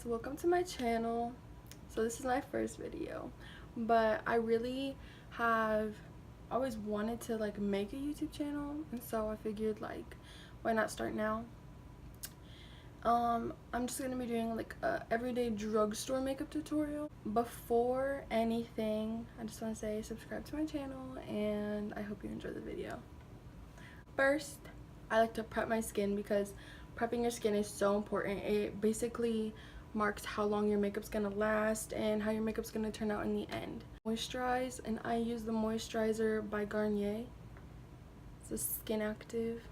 guys, welcome to my channel. So this is my first video, but I really have always wanted to like make a YouTube channel, and so I figured like why not start now. I'm just gonna be doing like a everyday drugstore makeup tutorial. Before anything, I just want to say subscribe to my channel and I hope you enjoy the video. First, I like to prep my skin because prepping your skin is so important. It basically marks how long your makeup's gonna last and how your makeup's gonna turn out in the end. Moisturize, and I use the moisturizer by Garnier. It's a Skin Active.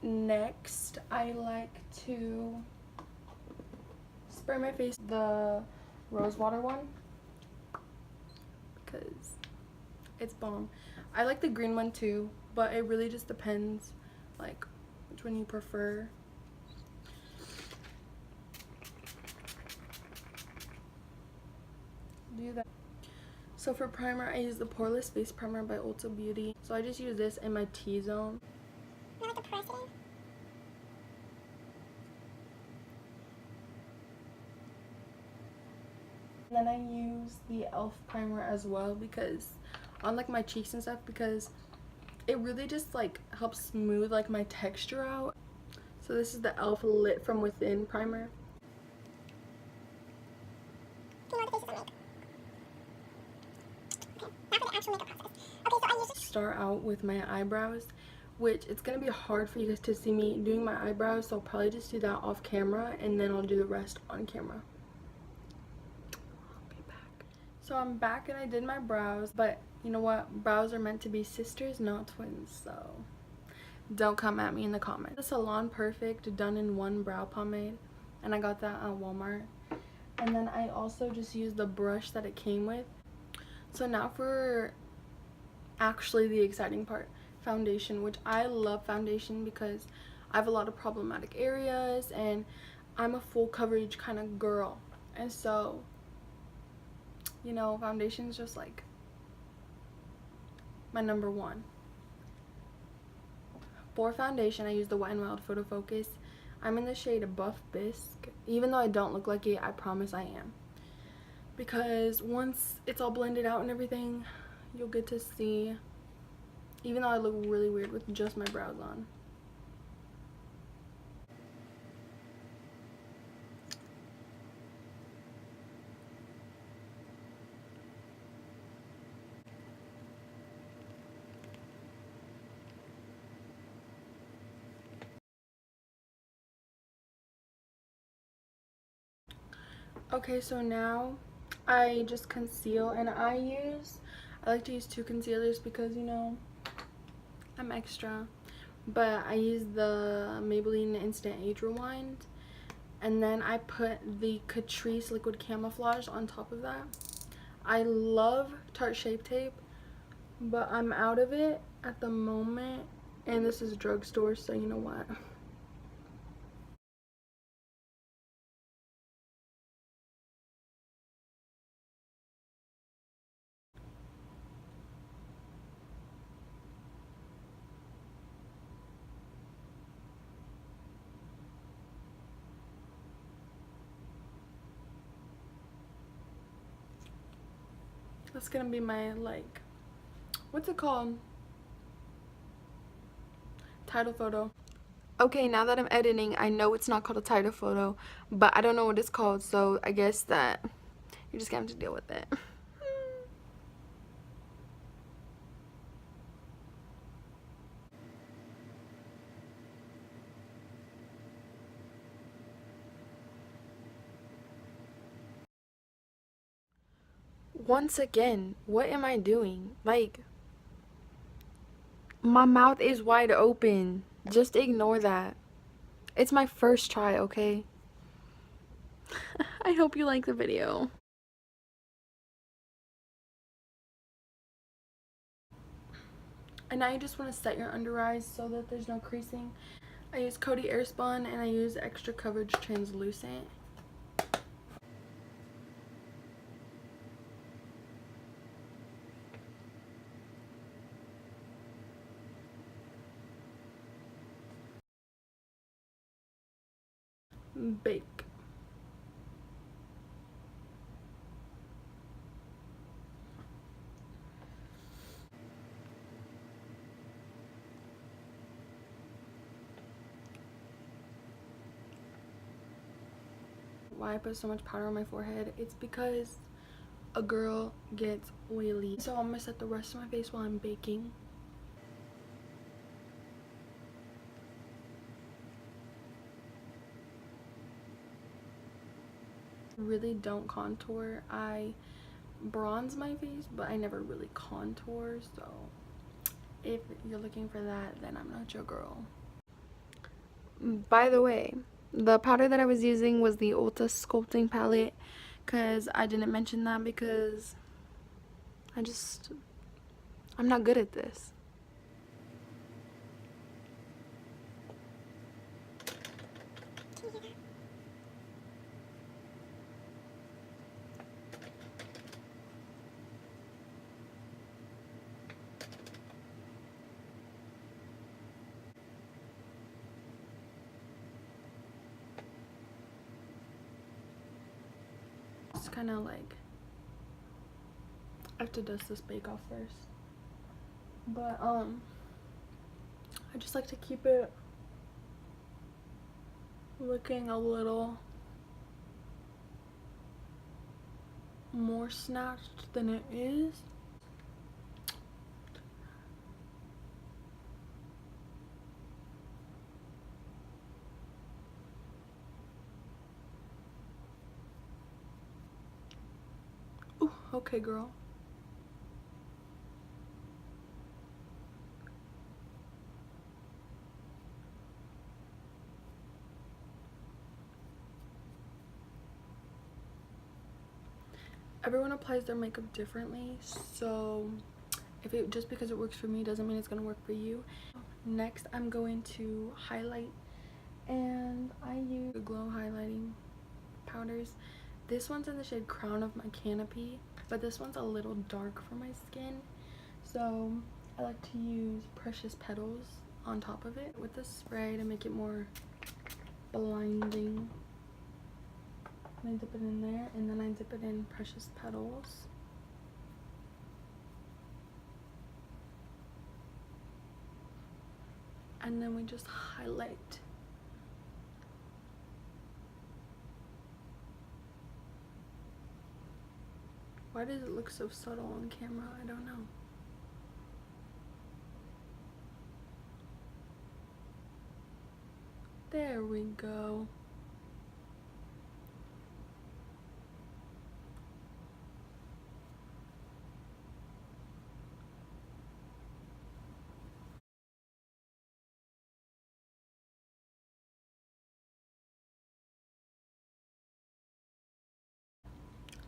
Next, I like to spray my face the rose water one because it's bomb. I like the green one too, but it really just depends like which one you prefer. Do that. So for primer, I use the Poreless Face Primer by Ulta Beauty. So I just use this in my T-zone. I like the porosity. And then I use the e.l.f. primer as well because on like my cheeks and stuff, because it really just like helps smooth like my texture out. So this is the e.l.f. Lit From Within primer. Do you know what the faces I make? Okay, now for the actual makeup process. Okay, so I use Start out with my eyebrows, which it's gonna be hard for you guys to see me doing my eyebrows, so I'll probably just do that off camera and then I'll do the rest on camera. I'll be back. So I'm back and I did my brows, but you know what? Brows are meant to be sisters, not twins, so don't come at me in the comments. The Salon Perfect Done in One brow pomade, and I got that at Walmart. And then I also just used the brush that it came with. So now for actually the exciting part, foundation, which I love foundation because I have a lot of problematic areas and I'm a full coverage kind of girl, and so you know, foundation is just like my number one. For foundation, I use the Wet n Wild Photo Focus. I'm in the shade Buff Bisque. Even though I don't look like it, I promise I am, because once it's all blended out and everything, you'll get to see, even though I look really weird with just my brows on. Okay, so now I just conceal, and I like to use two concealers because, you know, I'm extra. But I use the Maybelline Instant Age Rewind, and then I put the Catrice Liquid Camouflage on top of that. I love Tarte Shape Tape, but I'm out of it at the moment, and this is Drugstore, so you know what. That's gonna be my, like, what's it called? Title photo. Okay, now that I'm editing, I know it's not called a title photo, but I don't know what it's called, so I guess that you're just gonna have to deal with it. Once again, what am I doing? Like, my mouth is wide open. Just ignore that. It's my first try, okay? I hope you like the video. And now you just want to set your under eyes so that there's no creasing. I use Coty Airspun and I use Extra Coverage Translucent. Bake. Why I put so much powder on my forehead? It's because a girl gets oily. So I'm gonna set the rest of my face while I'm baking. Really don't contour. I bronze my face, but I never really contour, so if you're looking for that, then I'm not your girl. By the way, the powder that I was using was the Ulta Sculpting palette, because I didn't mention that because I'm not good at this. Can you hear that? It's kind of like, I have to dust this bake off first, but I just like to keep it looking a little more snatched than it is. Ooh, okay, girl. Everyone applies their makeup differently, so just because it works for me doesn't mean it's gonna work for you. Next, I'm going to highlight, and I use the glow highlighting powders. This one's in the shade Crown of My Canopy, but this one's a little dark for my skin, so I like to use Precious Petals on top of it with the spray to make it more blinding. I dip it in there, and then I dip it in Precious Petals. And then we just highlight. Why does it look so subtle on camera? I don't know. There we go.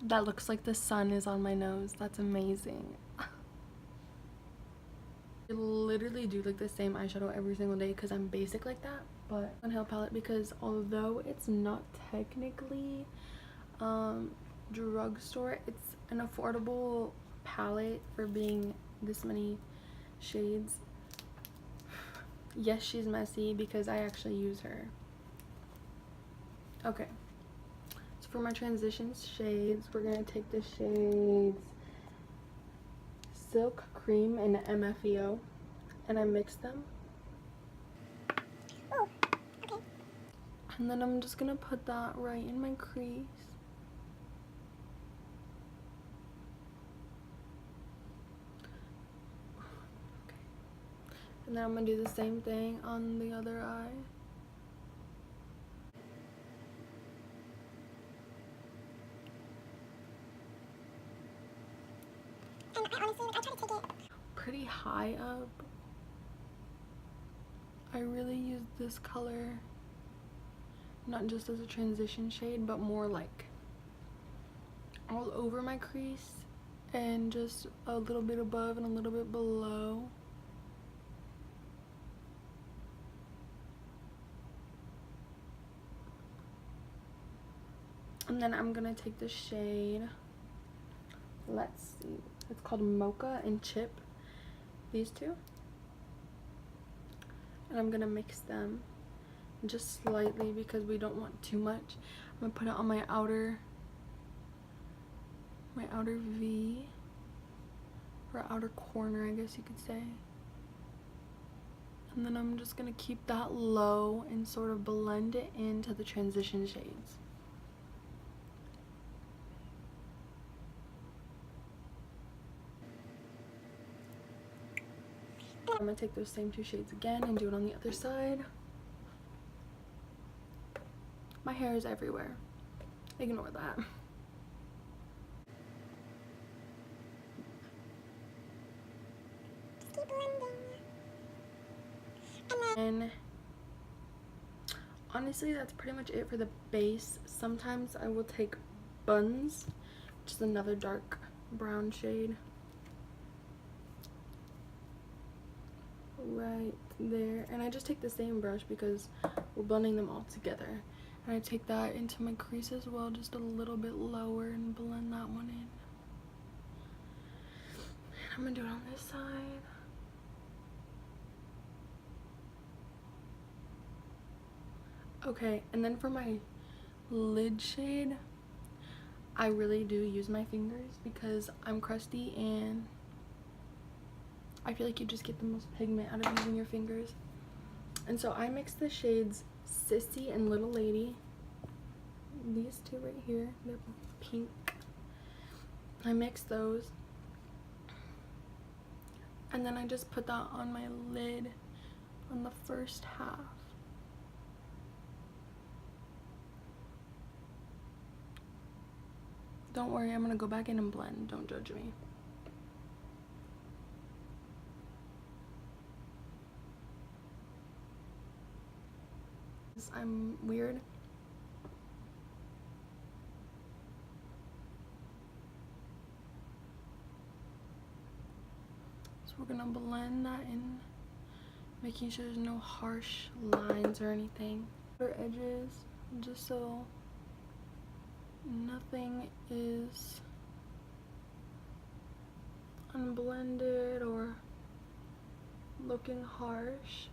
That looks like the sun is on my nose. That's amazing. I literally do like the same eyeshadow every single day because I'm basic like that. But Nail palette, because although it's not technically drugstore, it's an affordable palette for being this many shades. Yes, she's messy because I actually use her. Okay, so for my transitions shades, we're gonna take the shades Silk Cream and MFEO, and I mix them. Oh, okay. And then I'm just gonna put that right in my crease. Okay. And then I'm gonna do the same thing on the other eye. And I honestly, I try to take it Pretty high up. I really use this color not just as a transition shade, but more like all over my crease and just a little bit above and a little bit below. And then I'm gonna take the shade, let's see, it's called Mocha and Chip, these two, and I'm gonna mix them just slightly because we don't want too much. I'm gonna put it on my outer V, or outer corner, I guess you could say. And then I'm just gonna keep that low and sort of blend it into the transition shades. I'm gonna take those same two shades again and do it on the other side. My hair is everywhere. Ignore that. Just keep blending. And honestly, that's pretty much it for the base. Sometimes I will take Buns, which is another dark brown shade, right there, and I just take the same brush because we're blending them all together, and I take that into my crease as well, just a little bit lower, and blend that one in. And I'm gonna do it on this side. Okay, and then for my lid shade, I really do use my fingers because I'm crusty and I feel like you just get the most pigment out of using your fingers. And so I mix the shades Sissy and Little Lady. These two right here, they're pink. I mix those. And then I just put that on my lid on the first half. Don't worry, I'm gonna go back in and blend. Don't judge me. I'm weird. So we're gonna blend that in, making sure there's no harsh lines or anything. For edges, just so nothing is unblended or looking harsh.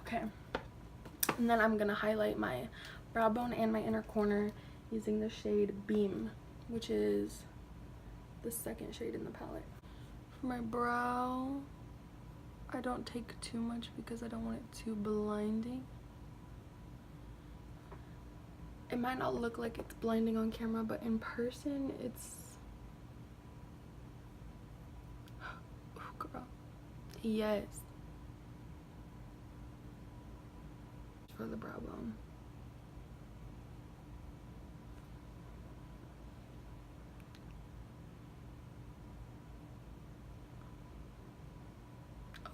Okay, and then I'm gonna highlight my brow bone and my inner corner using the shade Beam, which is the second shade in the palette. For my brow, I don't take too much because I don't want it too blinding. It might not look like it's blinding on camera, but in person it's oh girl, yes. For the brow bone.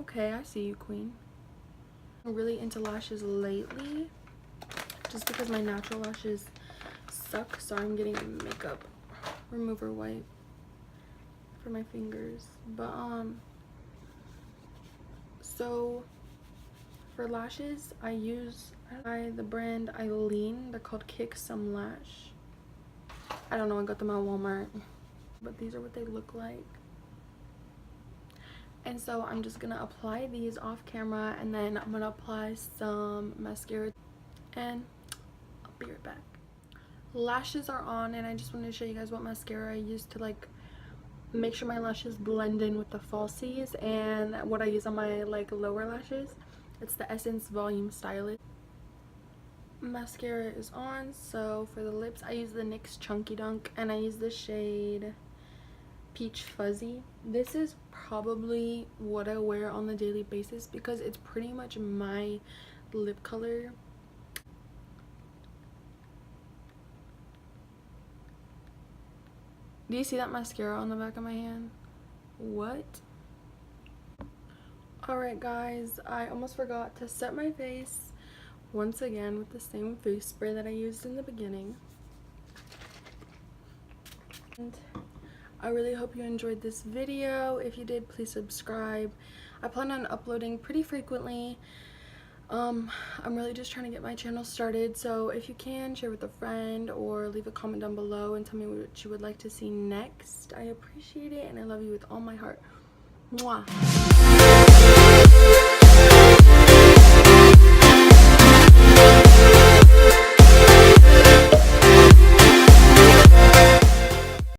Okay, I see you, queen. I'm really into lashes lately just because my natural lashes suck, so I'm getting a makeup remover wipe for my fingers. But so for lashes, I use the brand Eileen. They're called Kick Some Lash. I don't know, I got them at Walmart, but these are what they look like. And so I'm just gonna apply these off camera, and then I'm gonna apply some mascara, and I'll be right back. Lashes are on, and I just wanted to show you guys what mascara I use to like make sure my lashes blend in with the falsies, and what I use on my like lower lashes. It's the Essence Volume Stylist. Mascara is on. So for the lips, I use the NYX Chunky Dunk, and I use the shade Peach Fuzzy. This is probably what I wear on a daily basis because it's pretty much my lip color. Do you see that mascara on the back of my hand? What? Alright guys, I almost forgot to set my face once again with the same face spray that I used in the beginning. And I really hope you enjoyed this video. If you did, please subscribe. I plan on uploading pretty frequently. I'm really just trying to get my channel started, so if you can, share with a friend or leave a comment down below and tell me what you would like to see next. I appreciate it and I love you with all my heart. Mwah.